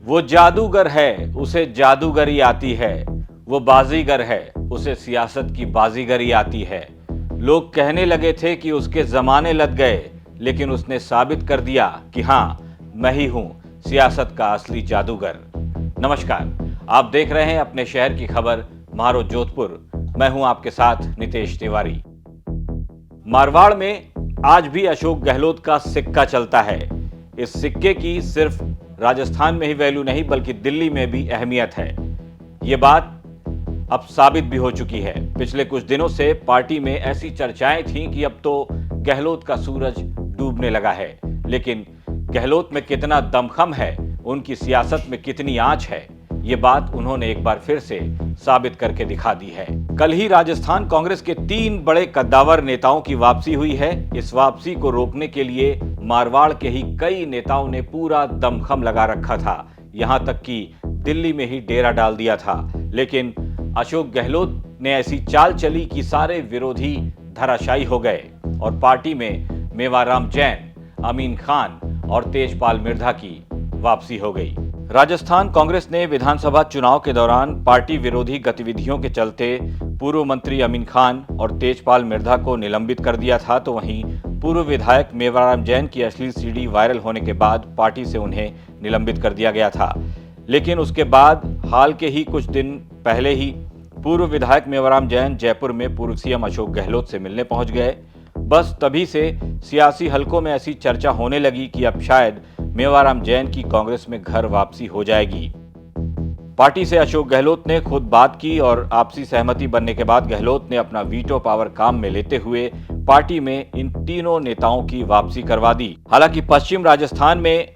वो जादूगर है, उसे जादूगरी आती है। वो बाजीगर है, उसे सियासत की बाजीगरी आती है। लोग कहने लगे थे कि उसके जमाने लग गए, लेकिन उसने साबित कर दिया कि हाँ, मैं ही हूं सियासत का असली जादूगर। नमस्कार, आप देख रहे हैं अपने शहर की खबर मारो जोधपुर। मैं हूं आपके साथ नितेश तिवारी। मारवाड़ में आज भी अशोक गहलोत का सिक्का चलता है। इस सिक्के की सिर्फ राजस्थान में ही वैल्यू नहीं बल्कि दिल्ली में भी अहमियत है। ये बात अब साबित भी हो चुकी है। पिछले कुछ दिनों से पार्टी में ऐसी चर्चाएं थीं कि अब तो गहलोत का सूरज डूबने लगा है। लेकिन गहलोत में कितना दमखम है, उनकी सियासत में कितनी आंच है, ये बात उन्होंने एक बार फिर से साबित करके दिखा दी है। कल ही राजस्थान कांग्रेस के 3 बड़े कद्दावर नेताओं की वापसी हुई है। इस वापसी को रोकने के लिए मारवाड़ के ही कई नेताओं ने पूरा दमखम लगा रखा था। यहां तक कि दिल्ली में ही डेरा डाल दिया था। लेकिन अशोक गहलोत ने ऐसी चाल चली कि सारे विरोधी धराशायी हो गए और पार्टी में मेवाराम जैन, अमीन खान और तेजपाल मिर्धा की वापसी हो गई। राजस्थान कांग्रेस ने विधानसभा चुनाव के दौरान पार्टी विरोधी गतिविधियों के चलते पूर्व मंत्री अमीन खान और तेजपाल मिर्धा को निलंबित कर दिया था, तो वहीं पूर्व विधायक मेवाराम जैन की अश्लील सीडी वायरल होने के बाद पार्टी से उन्हें निलंबित कर दिया गया था। लेकिन उसके बाद हाल के ही कुछ दिन पहले ही पूर्व विधायक मेवाराम जैन जयपुर में पूर्व सीएम अशोक गहलोत से मिलने पहुंच गए। बस तभी से सियासी हलकों में ऐसी चर्चा होने लगी कि अब शायद मेवाराम जैन की कांग्रेस में घर वापसी हो जाएगी। पार्टी से अशोक गहलोत ने खुद बात की और आपसी सहमति बनने के बाद गहलोत ने अपना वीटो पावर काम में लेते हुए पार्टी में इन तीनों नेताओं की वापसी करवा दी। हालांकि पश्चिम राजस्थान में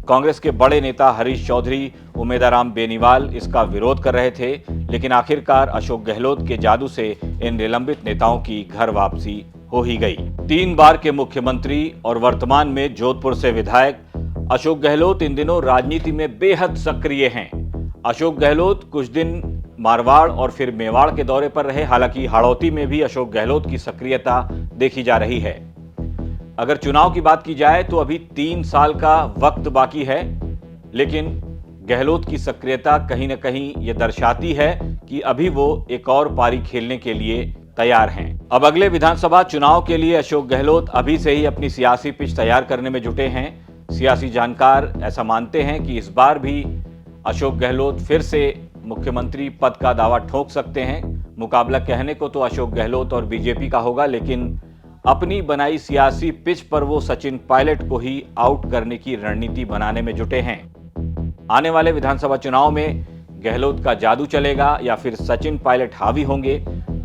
कांग्रेस के बड़े नेता हरीश चौधरी, उमेदाराम बेनीवाल इसका विरोध कर रहे थे, लेकिन आखिरकार अशोक गहलोत के जादू से इन निलंबित नेताओं की घर वापसी हो ही गई। 3 बार के मुख्यमंत्री और वर्तमान में जोधपुर से विधायक अशोक गहलोत इन दिनों राजनीति में बेहद सक्रिय हैं। अशोक गहलोत कुछ दिन मारवाड़ और फिर मेवाड़ के दौरे पर रहे। हालांकि हाड़ौती में भी अशोक गहलोत की सक्रियता देखी जा रही है। अगर चुनाव की बात की जाए तो अभी 3 साल का वक्त बाकी है, लेकिन गहलोत की सक्रियता कहीं न कहीं ये दर्शाती है कि अभी वो एक और पारी खेलने के लिए तैयार हैं। अब अगले विधानसभा चुनाव के लिए अशोक गहलोत अभी से ही अपनी सियासी पिच तैयार करने में जुटे हैं। सियासी जानकार ऐसा मानते हैं कि इस बार भी अशोक गहलोत फिर से मुख्यमंत्री पद का दावा ठोक सकते हैं। मुकाबला कहने को तो अशोक गहलोत और बीजेपी का होगा, लेकिन अपनी बनाई सियासी पिच पर वो सचिन पायलट को ही आउट करने की रणनीति बनाने में जुटे हैं। आने वाले विधानसभा चुनाव में गहलोत का जादू चलेगा या फिर सचिन पायलट हावी होंगे।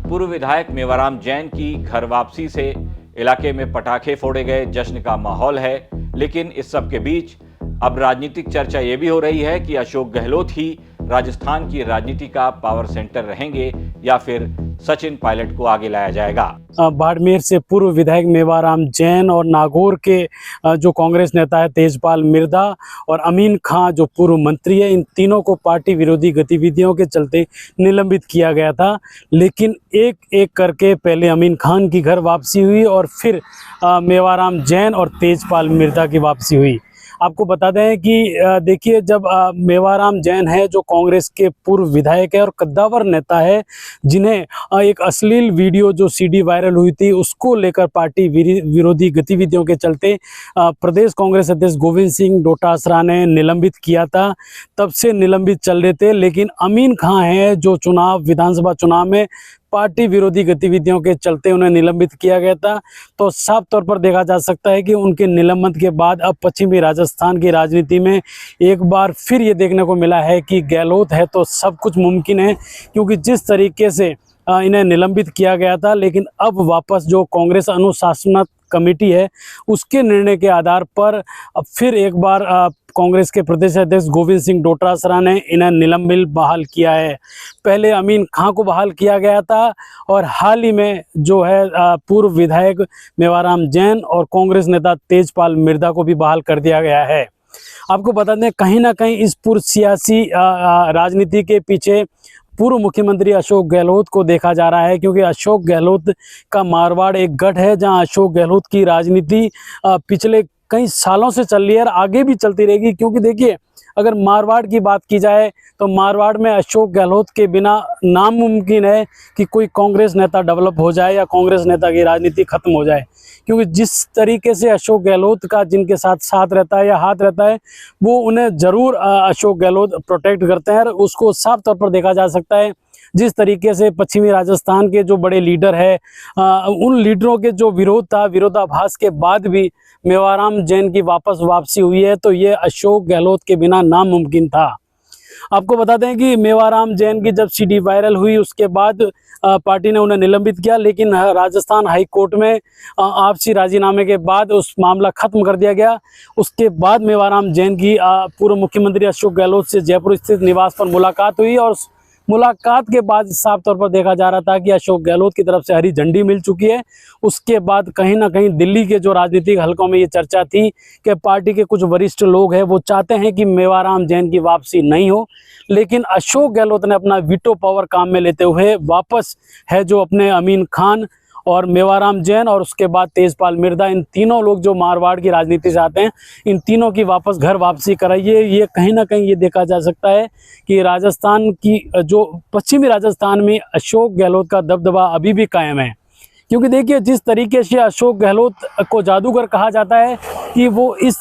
पूर्व विधायक मेवाराम जैन की घर वापसी से इलाके में पटाखे फोड़े गए, जश्न का माहौल है। लेकिन इस सब के बीच अब राजनीतिक चर्चा यह भी हो रही है कि अशोक गहलोत ही राजस्थान की राजनीति का पावर सेंटर रहेंगे या फिर सचिन पायलट को आगे लाया जाएगा। बाड़मेर से पूर्व विधायक मेवाराम जैन और नागौर के जो कांग्रेस नेता है तेजपाल मिर्धा और अमीन खान जो पूर्व मंत्री है, इन तीनों को पार्टी विरोधी गतिविधियों के चलते निलंबित किया गया था। लेकिन एक एक करके पहले अमीन खान की घर वापसी हुई और फिर मेवाराम जैन और तेजपाल मिर्धा की वापसी हुई। आपको बता दें कि देखिए, जब मेवाराम जैन है जो कांग्रेस के पूर्व विधायक है और कद्दावर नेता है, जिन्हें एक अश्लील वीडियो जो सीडी वायरल हुई थी उसको लेकर पार्टी विरोधी गतिविधियों के चलते प्रदेश कांग्रेस अध्यक्ष गोविंद सिंह डोटासरा ने निलंबित किया था, तब से निलंबित चल रहे थे। लेकिन अमीन खान है जो विधानसभा चुनाव में पार्टी विरोधी गतिविधियों के चलते उन्हें निलंबित किया गया था, तो साफ तौर पर देखा जा सकता है कि उनके निलंबन के बाद अब पश्चिमी राजस्थान की राजनीति में एक बार फिर ये देखने को मिला है कि गहलोत है तो सब कुछ मुमकिन है। क्योंकि जिस तरीके से इन्हें निलंबित किया गया था, लेकिन अब वापस जो कांग्रेस अनुशासनात्मक कमेटी है उसके निर्णय के आधार पर अब फिर एक बार कांग्रेस के प्रदेश अध्यक्ष गोविंद सिंह डोटासरा ने इन्हें निलंबित बहाल किया है। पहले अमीन खान को बहाल किया गया था और हाल ही में जो है पूर्व विधायक मेवाराम जैन और कांग्रेस नेता तेजपाल मिर्धा को भी बहाल कर दिया गया है। आपको बता दें, कहीं ना कहीं इस पूर्व सियासी राजनीति के पीछे पूर्व मुख्यमंत्री अशोक गहलोत को देखा जा रहा है, क्योंकि अशोक गहलोत का मारवाड़ एक गढ़ है जहां अशोक गहलोत की राजनीति पिछले कई सालों से चल रही है और आगे भी चलती रहेगी। क्योंकि देखिए, अगर मारवाड़ की बात की जाए तो मारवाड़ में अशोक गहलोत के बिना नामुमकिन है कि कोई कांग्रेस नेता डेवलप हो जाए या कांग्रेस नेता की राजनीति खत्म हो जाए, क्योंकि जिस तरीके से अशोक गहलोत का जिनके साथ साथ रहता है या हाथ रहता है वो उन्हें ज़रूर अशोक गहलोत प्रोटेक्ट करते हैं। और उसको साफ तौर पर देखा जा सकता है जिस तरीके से पश्चिमी राजस्थान के जो बड़े लीडर है उन लीडरों के जो विरोधाभास के बाद भी मेवाराम जैन की वापसी हुई है, तो ये अशोक गहलोत के बिना नामुमकिन था। आपको बता दें कि मेवाराम जैन की जब सीडी वायरल हुई उसके बाद पार्टी ने उन्हें निलंबित किया, लेकिन राजस्थान हाई कोर्ट में आपसी राजीनामे के बाद उस मामला खत्म कर दिया गया। उसके बाद मेवाराम जैन की पूर्व मुख्यमंत्री अशोक गहलोत से जयपुर स्थित निवास पर मुलाकात हुई और मुलाकात के बाद साफ तौर पर देखा जा रहा था कि अशोक गहलोत की तरफ से हरी झंडी मिल चुकी है। उसके बाद कहीं ना कहीं दिल्ली के जो राजनीतिक हलकों में ये चर्चा थी कि पार्टी के कुछ वरिष्ठ लोग हैं वो चाहते हैं कि मेवाराम जैन की वापसी नहीं हो, लेकिन अशोक गहलोत ने अपना वीटो पावर काम में लेते हुए वापस है जो अपने अमीन खान और मेवाराम जैन और उसके बाद तेजपाल मिर्धा, इन तीनों लोग जो मारवाड़ की राजनीति से आते हैं, इन तीनों की घर वापसी कराइए। ये कहीं ना कहीं ये देखा जा सकता है कि राजस्थान की जो पश्चिमी राजस्थान में अशोक गहलोत का दबदबा अभी भी कायम है। क्योंकि देखिए जिस तरीके से अशोक गहलोत को जादूगर कहा जाता है कि वो इस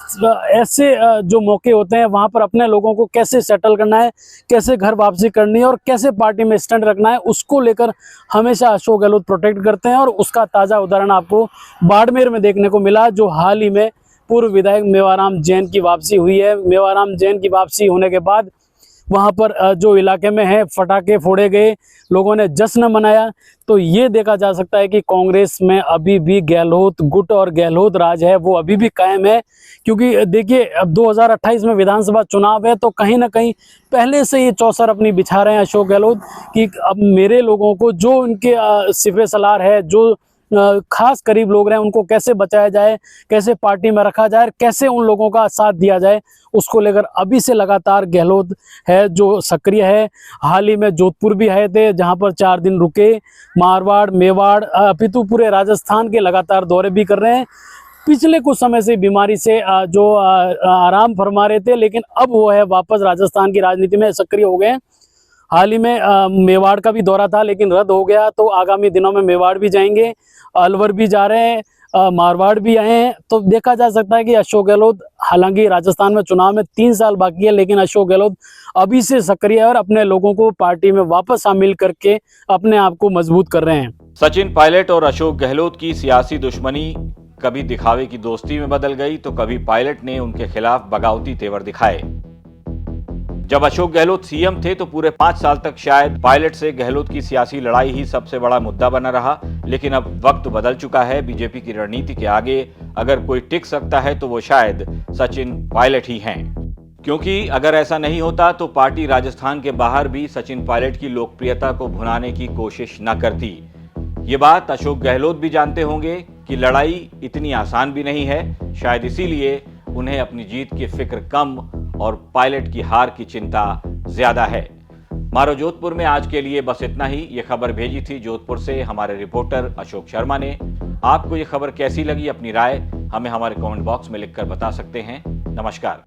ऐसे जो मौके होते हैं वहाँ पर अपने लोगों को कैसे सेटल करना है, कैसे घर वापसी करनी है और कैसे पार्टी में स्टैंड रखना है, उसको लेकर हमेशा अशोक गहलोत प्रोटेक्ट करते हैं। और उसका ताज़ा उदाहरण आपको बाड़मेर में देखने को मिला, जो हाल ही में पूर्व विधायक मेवाराम जैन की वापसी हुई है। मेवाराम जैन की वापसी होने के बाद वहाँ पर जो इलाके में है फटाके फोड़े गए, लोगों ने जश्न मनाया। तो ये देखा जा सकता है कि कांग्रेस में अभी भी गहलोत गुट और गहलोत राज है वो अभी भी कायम है। क्योंकि देखिए अब 2028 में विधानसभा चुनाव है, तो कहीं ना कहीं पहले से ये चौसर अपनी बिछा रहे हैं अशोक गहलोत कि अब मेरे लोगों को जो उनके सिफे सलार है, जो खास करीब लोग रहे हैं, उनको कैसे बचाया जाए, कैसे पार्टी में रखा जाए, कैसे उन लोगों का साथ दिया जाए, उसको लेकर अभी से लगातार गहलोत है जो सक्रिय है। हाल ही में जोधपुर भी आए थे जहां पर 4 दिन रुके। मारवाड़, मेवाड़, अपितु पूरे राजस्थान के लगातार दौरे भी कर रहे हैं। पिछले कुछ समय से बीमारी से जो आराम फरमा रहे थे, लेकिन अब वो है वापस राजस्थान की राजनीति में सक्रिय हो गए। हाल ही में मेवाड़ का भी दौरा था लेकिन रद्द हो गया, तो आगामी दिनों में मेवाड़ भी जाएंगे, अलवर भी जा रहे हैं, मारवाड़ भी आए हैं। तो देखा जा सकता है कि अशोक गहलोत, हालांकि राजस्थान में चुनाव में 3 साल बाकी है, लेकिन अशोक गहलोत अभी से सक्रिय है और अपने लोगों को पार्टी में वापस शामिल करके अपने आप को मजबूत कर रहे हैं। सचिन पायलट और अशोक गहलोत की सियासी दुश्मनी कभी दिखावे की दोस्ती में बदल गई तो कभी पायलट ने उनके खिलाफ बगावती तेवर दिखाए। जब अशोक गहलोत सीएम थे तो पूरे 5 साल तक शायद पायलट से गहलोत की सियासी लड़ाई ही सबसे बड़ा मुद्दा बना रहा, लेकिन अब वक्त बदल चुका है। बीजेपी की रणनीति के आगे अगर कोई टिक सकता है तो वो शायद सचिन पायलट ही हैं, क्योंकि अगर ऐसा नहीं होता तो पार्टी राजस्थान के बाहर भी सचिन पायलट की लोकप्रियता को भुनाने की कोशिश न करती। ये बात अशोक गहलोत भी जानते होंगे कि लड़ाई इतनी आसान भी नहीं है, शायद इसीलिए उन्हें अपनी जीत की फिक्र कम और पायलट की हार की चिंता ज्यादा है। मारो जोधपुर में आज के लिए बस इतना ही। ये खबर भेजी थी जोधपुर से हमारे रिपोर्टर अशोक शर्मा ने। आपको ये खबर कैसी लगी, अपनी राय हमें हमारे कमेंट बॉक्स में लिखकर बता सकते हैं। नमस्कार।